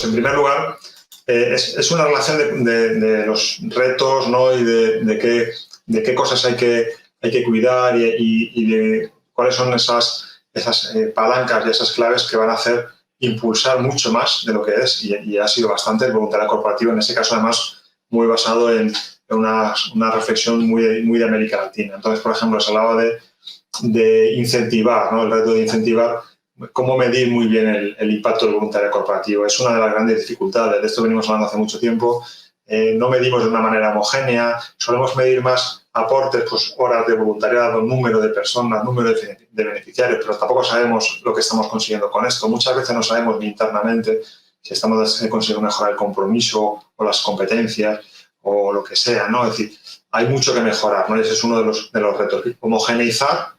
Pues en primer lugar, es una relación de los retos, ¿no? Y de qué cosas hay que cuidar y de cuáles son esas palancas y esas claves que van a hacer impulsar mucho más de lo que es, y ha sido bastante el voluntariado corporativo, en ese caso además muy basado en una reflexión muy de América Latina. Entonces, por ejemplo, se hablaba de incentivar, ¿no? El reto de incentivar, cómo medir muy bien el impacto del voluntariado corporativo. Es una de las grandes dificultades, de esto venimos hablando hace mucho tiempo. No medimos de una manera homogénea, solemos medir más aportes, pues horas de voluntariado, número de personas, número de beneficiarios, pero tampoco sabemos lo que estamos consiguiendo con esto. Muchas veces no sabemos ni internamente si estamos consiguiendo mejorar el compromiso o las competencias o lo que sea, ¿no? Es decir, hay mucho que mejorar, ¿no? Ese es uno de los retos. Homogeneizar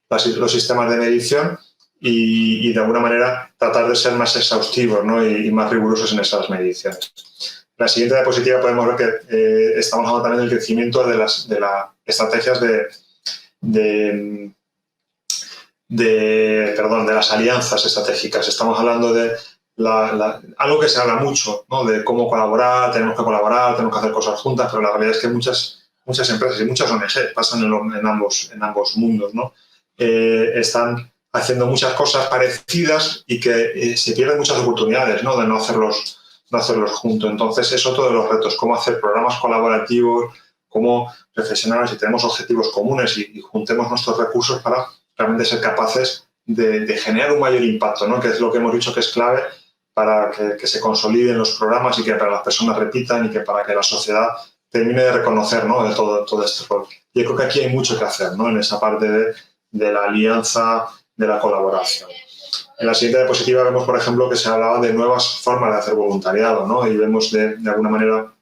los sistemas de medición y de alguna manera tratar de ser más exhaustivos, ¿no? y más rigurosos en esas mediciones. La siguiente diapositiva podemos ver que estamos hablando también del crecimiento de las estrategias de las alianzas estratégicas. Estamos hablando de algo que se habla mucho, ¿no? De cómo colaborar, tenemos que hacer cosas juntas, pero la realidad es que muchas empresas y muchas ONG pasan en ambos mundos, ¿no? Están haciendo muchas cosas parecidas y que se pierden muchas oportunidades, ¿no? De no hacerlos juntos. Entonces, es otro de los retos, cómo hacer programas colaborativos, cómo reflexionar si tenemos objetivos comunes y juntemos nuestros recursos para realmente ser capaces de generar un mayor impacto, ¿no? Que es lo que hemos dicho que es clave para que se consoliden los programas y que para las personas repitan y que para que la sociedad termine de reconocer, ¿no? De todo este rol. Yo creo que aquí hay mucho que hacer, ¿no? En esa parte de la alianza, de la colaboración. En la siguiente diapositiva vemos, por ejemplo, que se hablaba de nuevas formas de hacer voluntariado, ¿no? Y vemos de alguna manera,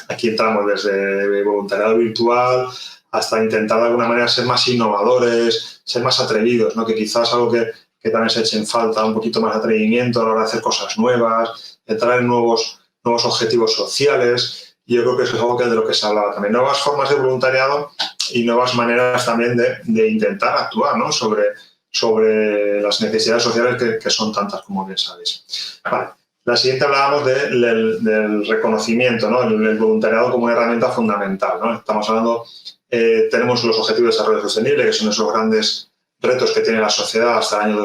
aquí entramos desde voluntariado virtual hasta intentar de alguna manera ser más innovadores, ser más atrevidos, ¿no? Que quizás algo que también se eche en falta, un poquito más de atrevimiento a la hora de hacer cosas nuevas, entrar en nuevos objetivos sociales. Y yo creo que eso es algo de lo que se hablaba también. Nuevas formas de voluntariado y nuevas maneras también de intentar actuar, ¿no? sobre las necesidades sociales que son tantas, como bien sabéis. Vale. La siguiente hablábamos del reconocimiento, ¿no? El voluntariado como una herramienta fundamental, ¿no? Estamos hablando, tenemos los Objetivos de Desarrollo Sostenible, que son esos grandes retos que tiene la sociedad hasta el año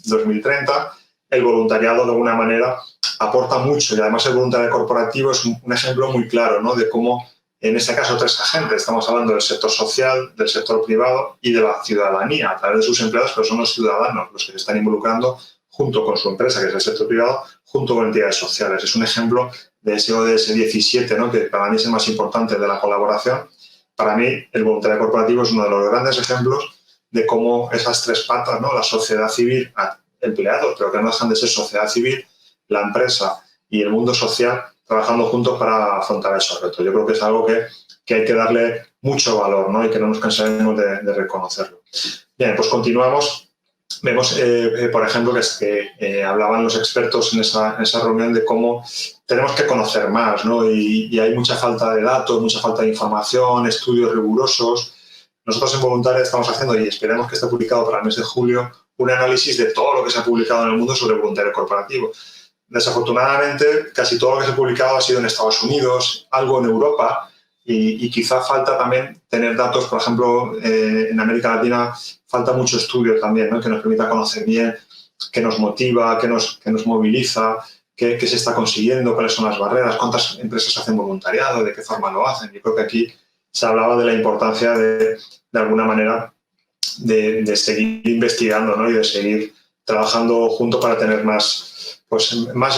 2030. El voluntariado, de alguna manera, aporta mucho, y además el voluntariado corporativo es un ejemplo muy claro, ¿no? De cómo, en este caso, tres agentes. Estamos hablando del sector social, del sector privado y de la ciudadanía, a través de sus empleados, pero son los ciudadanos los que se están involucrando junto con su empresa, que es el sector privado, junto con entidades sociales. Es un ejemplo de ese ODS 17, ¿no? Que para mí es el más importante de la colaboración. Para mí, el voluntariado corporativo es uno de los grandes ejemplos de cómo esas tres patas, ¿no? La sociedad civil, empleados, pero que no dejan de ser sociedad civil, la empresa y el mundo social, trabajando juntos para afrontar esos retos. Yo creo que es algo que hay que darle mucho valor, ¿no? Y que no nos cansaremos de reconocerlo. Bien, pues continuamos. Vemos, por ejemplo, que hablaban los expertos en esa reunión de cómo tenemos que conocer más, ¿no? Y hay mucha falta de datos, mucha falta de información, estudios rigurosos. Nosotros en Voluntaria estamos haciendo, y esperemos que esté publicado para el mes de julio, un análisis de todo lo que se ha publicado en el mundo sobre voluntariado corporativo. Desafortunadamente, casi todo lo que se ha publicado ha sido en Estados Unidos, algo en Europa, y quizá falta también tener datos, por ejemplo, en América Latina falta mucho estudio también, ¿no? Que nos permita conocer bien qué nos motiva, qué nos moviliza, qué se está consiguiendo, cuáles son las barreras, cuántas empresas hacen voluntariado, de qué forma lo hacen. Yo creo que aquí se hablaba de la importancia de alguna manera, de seguir investigando, ¿no? Y de seguir trabajando juntos para tener más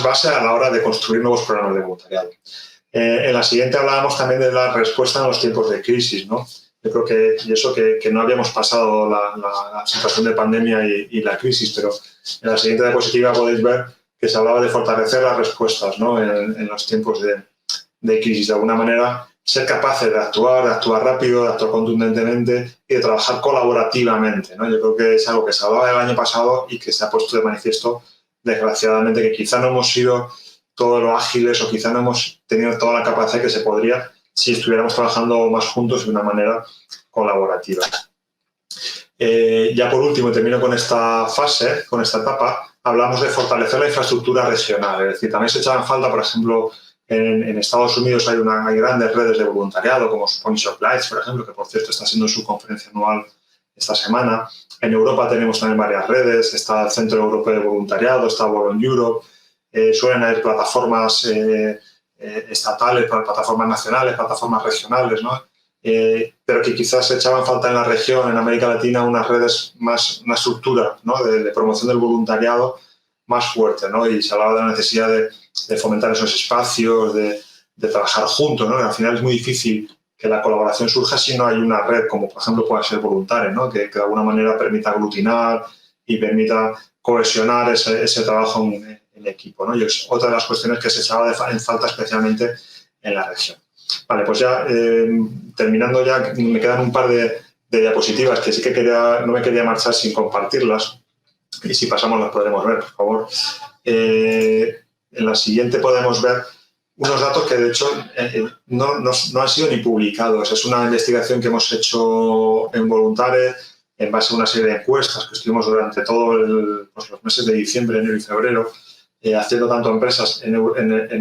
base a la hora de construir nuevos programas de voluntariado. En la siguiente hablábamos también de la respuesta en los tiempos de crisis, ¿no? Yo creo que no habíamos pasado la situación de pandemia y la crisis, pero en la siguiente diapositiva podéis ver que se hablaba de fortalecer las respuestas, ¿no? En los tiempos de crisis. De alguna manera, ser capaces de actuar rápido, de actuar contundentemente y de trabajar colaborativamente, ¿no? Yo creo que es algo que se hablaba el año pasado y que se ha puesto de manifiesto, desgraciadamente, que quizá no hemos sido todo lo ágiles o quizá no hemos tenido toda la capacidad que se podría si estuviéramos trabajando más juntos de una manera colaborativa. Ya por último, termino con esta fase, con esta etapa, hablamos de fortalecer la infraestructura regional. Es decir, también se echan en falta, por ejemplo, en Estados Unidos hay grandes redes de voluntariado, como Points of Light, por ejemplo, que por cierto está siendo su conferencia anual esta semana. En Europa tenemos también varias redes, está el Centro Europeo de Voluntariado, está Volun Europe, suelen haber plataformas estatales, plataformas nacionales, plataformas regionales, ¿no? Pero que quizás se echaban falta en la región, en América Latina, unas redes más, una estructura, ¿no?, de promoción del voluntariado más fuerte, ¿no? Y se hablaba de la necesidad de fomentar esos espacios, de trabajar juntos, ¿no? Y al final es muy difícil que la colaboración surja si no hay una red, como por ejemplo pueda ser Voluntare, ¿no?, que de alguna manera permita aglutinar y permita cohesionar ese trabajo en equipo, ¿no? Y es otra de las cuestiones que se echaba en falta especialmente en la región. Vale, pues ya terminando ya, me quedan un par de diapositivas que sí que no me quería marchar sin compartirlas, y si pasamos las podremos ver, por favor. En la siguiente podemos ver unos datos que de hecho no han sido ni publicados. Es una investigación que hemos hecho en Voluntare en base a una serie de encuestas que estuvimos durante todos los meses de diciembre, enero y febrero, haciendo tanto empresas en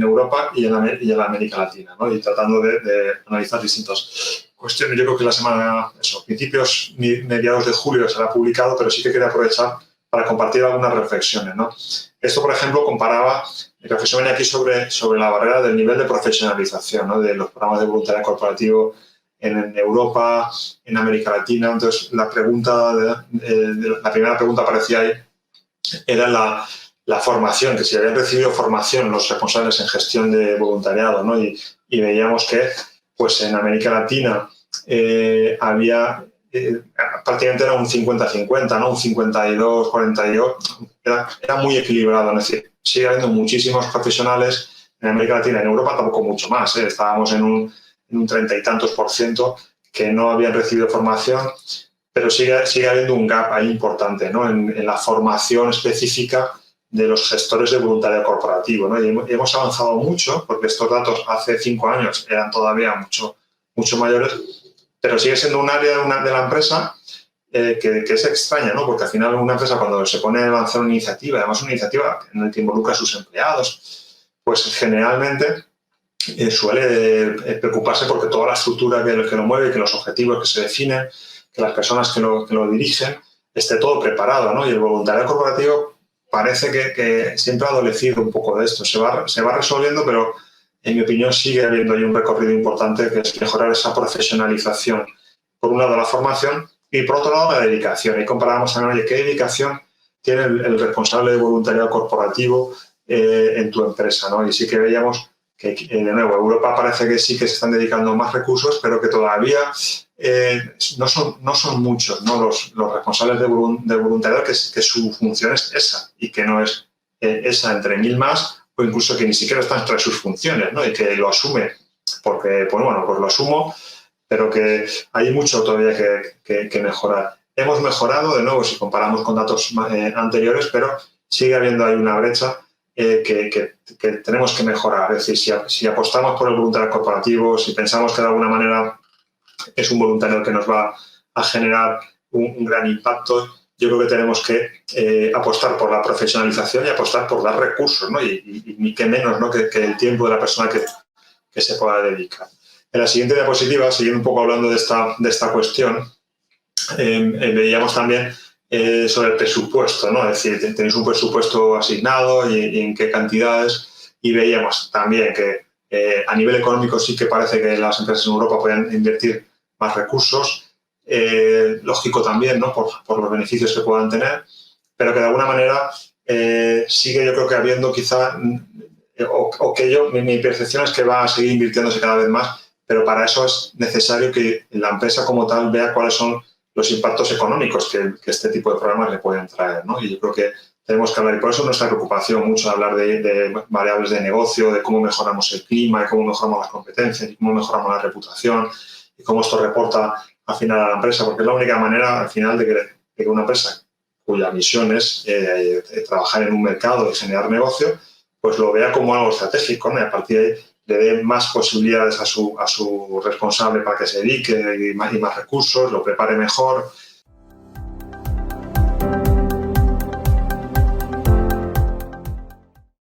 Europa y en la América Latina, ¿no? Y tratando de analizar distintas cuestiones. Yo creo que principios, mediados de julio se ha publicado, pero sí que quería aprovechar para compartir algunas reflexiones, ¿no? Esto, por ejemplo, comparaba, mi reflexión venía aquí sobre la barrera del nivel de profesionalización, ¿no?, de los programas de voluntariado corporativo en Europa, en América Latina. Entonces, la primera pregunta aparecía ahí, era la formación, que si habían recibido formación los responsables en gestión de voluntariado, ¿no? Y veíamos que pues en América Latina había prácticamente era un 50-50, ¿no? Un 52-48, era muy equilibrado, es decir, sigue habiendo muchísimos profesionales en América Latina, en Europa tampoco mucho más, estábamos en un 30 y tantos % que no habían recibido formación, pero sigue habiendo un gap ahí importante, ¿no?, en la formación específica de los gestores de voluntariado corporativo, ¿no? Y hemos avanzado mucho, porque estos datos hace 5 años eran todavía mucho mayores, pero sigue siendo un área de la empresa que es extraña, ¿no? Porque al final una empresa, cuando se pone a lanzar una iniciativa, además una iniciativa en la que involucra a sus empleados, pues generalmente suele preocuparse porque toda la estructura que lo mueve, que los objetivos que se definen, que las personas que lo dirigen, esté todo preparado, ¿no? Y el voluntariado corporativo parece que siempre ha adolecido un poco de esto. Se va resolviendo, pero en mi opinión sigue habiendo ahí un recorrido importante, que es mejorar esa profesionalización. Por un lado la formación y por otro lado la dedicación. Y comparábamos también, oye, ¿qué dedicación tiene el responsable de voluntariado corporativo en tu empresa, ¿no? Y sí que veíamos que, de nuevo, Europa parece que sí que se están dedicando más recursos, pero que todavía no son muchos, ¿no?, los responsables de voluntariado que su función es esa, y que no es esa entre 1000 más, o incluso que ni siquiera está entre sus funciones, ¿no?, y que lo asume porque, pues bueno, pues lo asumo, pero que hay mucho todavía que mejorar. Hemos mejorado, de nuevo, si comparamos con datos anteriores, pero sigue habiendo ahí una brecha que tenemos que mejorar. Es decir, si apostamos por el voluntariado corporativo, si pensamos que de alguna manera es un voluntariado que nos va a generar un gran impacto, yo creo que tenemos que apostar por la profesionalización y apostar por dar recursos, ¿no? Y ni qué menos, ¿no?, que el tiempo de la persona que se pueda dedicar. En la siguiente diapositiva, siguiendo un poco hablando de esta cuestión, veíamos también sobre el presupuesto, ¿no? Es decir, tenéis un presupuesto asignado y en qué cantidades, y veíamos también que a nivel económico sí que parece que las empresas en Europa pueden invertir más recursos, lógico también, ¿no?, por los beneficios que puedan tener, pero que de alguna manera sigue, yo creo que habiendo quizá, mi percepción es que va a seguir invirtiéndose cada vez más, pero para eso es necesario que la empresa como tal vea cuáles son los impactos económicos que este tipo de programas le pueden traer, ¿no? Y yo creo que tenemos que hablar, y por eso nuestra preocupación mucho de hablar de variables de negocio, de cómo mejoramos el clima, y cómo mejoramos las competencias, y cómo mejoramos la reputación, y cómo esto reporta al final a la empresa, porque es la única manera al final de que una empresa cuya misión es trabajar en un mercado y generar negocio, pues lo vea como algo estratégico, ¿no? Y a partir de ahí le dé más posibilidades a su responsable para que se dedique y más recursos, lo prepare mejor,